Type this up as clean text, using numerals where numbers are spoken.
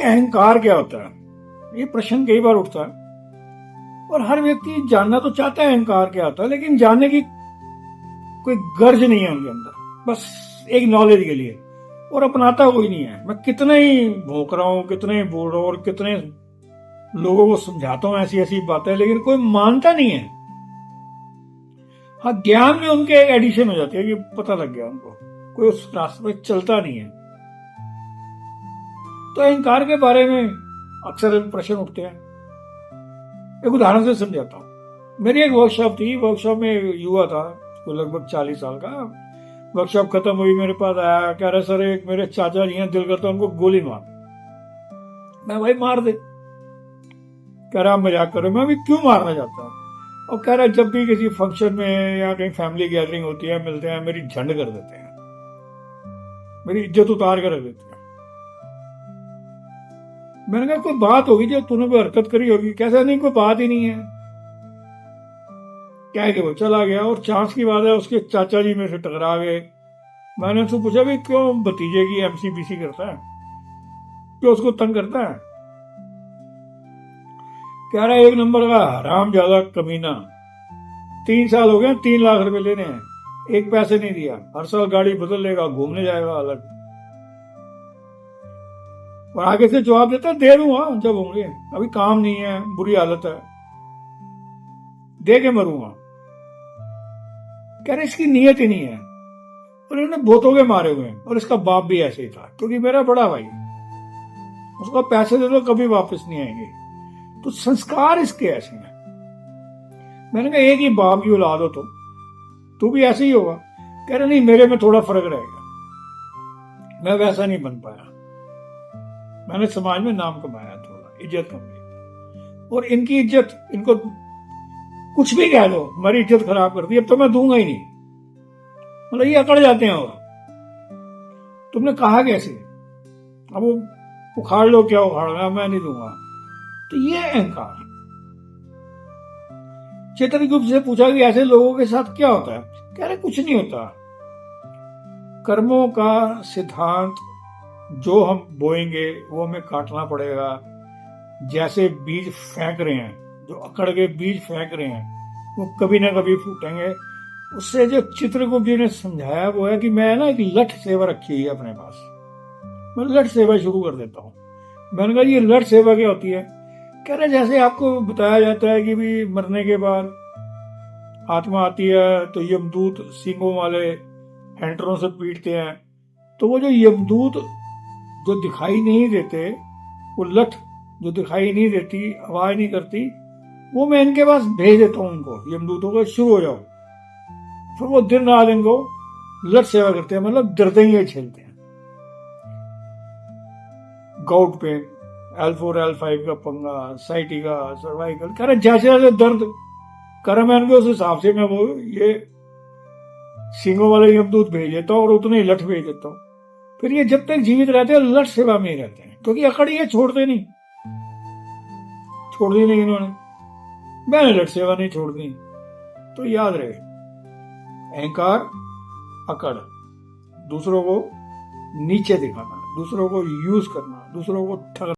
अहंकार क्या होता है, ये प्रश्न कई बार उठता है और हर व्यक्ति जानना तो चाहता है अहंकार क्या होता है, लेकिन जानने की कोई गर्ज नहीं है उनके अंदर, बस एक नॉलेज के लिए, और अपनाता कोई नहीं है। मैं कितना ही भौंक रहा हूं, कितने ही बोल रहा हूं और कितने लोगों को समझाता हूं ऐसी ऐसी बातें, लेकिन कोई मानता नहीं है। हाँ, ज्ञान में उनके एडिशन हो जाती है कि पता लग गया उनको, कोई उस रास्ते पर चलता नहीं है। तो अहंकार के बारे में अक्सर प्रश्न उठते हैं। एक उदाहरण से समझाता हूं। मेरी एक वर्कशॉप थी, वर्कशॉप में युवा था, तो लगभग 40 साल का। वर्कशॉप खत्म हुई, मेरे पास आया, कह रहे सर एक मेरे चाचा जी हैं, दिल करता उनको गोली मार। मैं भाई मार दे। कह रहा मजाक करो। मैं भी क्यों मारना चाहता हूँ? और कह रहा जब भी किसी फंक्शन में या कहीं फैमिली गैदरिंग होती है, मिलते हैं, मेरी झंड कर देते हैं, मेरी इज्जत उतार कर रख देते हैं। मैंने कहा कोई बात होगी जो तूने कोई हरकत करी होगी? कैसा नहीं, कोई बात ही नहीं है। क्या है कि वो चला गया और चांस की बात है उसके चाचा जी मेरे से टकरा गए। मैंने उससे पूछा भाई क्यों भतीजे की एमसीबीसी करता है, क्यों उसको तंग करता है? कह रहा है एक नंबर का हराम ज्यादा कमीना, 3 साल हो गए 3 लाख रुपए लेने हैं, एक पैसे नहीं दिया, हर साल गाड़ी बदल लेगा, घूमने जाएगा अलग। और आगे से जवाब देता दे दूंगा जब होंगे, अभी काम नहीं है, बुरी हालत है, दे के मरूंगा। कह रहे इसकी नीयत ही नहीं है, और इन्होंने बोतों के मारे हुए हैं। और इसका बाप भी ऐसे ही था, क्योंकि मेरा बड़ा भाई, उसका पैसे दे दो कभी वापस नहीं आएंगे। तो संस्कार इसके ऐसे हैं। मैंने कहा एक ही बाप की औलाद हो तू भी ऐसे ही होगा? कह रहे नहीं, मेरे में थोड़ा फर्क रहेगा, मैं वैसा नहीं बन पाया। मैंने समाज में नाम कमाया, थोड़ा इज्जत कमाई, और इनकी इज्जत, इनको कुछ भी कह दो, मेरी इज्जत खराब कर दी, अब तो मैं दूंगा ही नहीं। मतलब ये अकड़ जाते हैं। और तुमने कहा कैसे? अब वो उखाड़ लो, क्या उखाड़ना, मैं नहीं दूंगा। तो ये अहंकार। चेतन गुप्त से पूछा कि ऐसे लोगों के साथ क्या होता है? कह रहे कुछ नहीं होता। कर्मों का सिद्धांत, जो हम बोएंगे वो हमें काटना पड़ेगा। जैसे बीज फेंक रहे हैं, जो अकड़ के बीज फेंक रहे हैं, वो कभी ना कभी फूटेंगे। उससे जो चित्रगुप्त जी ने समझाया वो है कि मैं ना एक लठ सेवा रखी हुई है अपने पास, मैं लठ सेवा शुरू कर देता हूँ। मैंने कहा ये लठ सेवा क्या होती है? कह रहे जैसे आपको बताया जाता है कि भी मरने के बाद आत्मा आती है तो यमदूत सींगों वाले हैंटरों से पीटते हैं, तो वो जो यमदूत जो दिखाई नहीं देते, वो लठ जो दिखाई नहीं देती, आवाज नहीं करती, वो मैं इनके पास भेज देता हूँ उनको, यमदूतों को, शुरू हो जाओ। फिर वो दिन रात इनको लठ सेवा करते हैं, मतलब दर्द ही झेलते हैं। गाउट पेन, L4 L5 का पंगा, साइटिका, सर्वाइकल, कह रहे जैसे जैसे दर्द कर, मैं उनको उस हिसाब से मैं वो ये सींगों वाले यमदूत भेज देता हूँ और उतने ही लठ भेज देता हूँ। फिर ये जब तक जीवित रहते हैं लठ सेवा में ही रहते हैं, क्योंकि अकड़ ये छोड़ते नहीं, छोड़ दी नहीं इन्होंने, मैंने लठ सेवा नहीं छोड़ दी। तो याद रहे, अहंकार, अकड़, दूसरों को नीचे दिखाना, दूसरों को यूज करना, दूसरों को ठगना।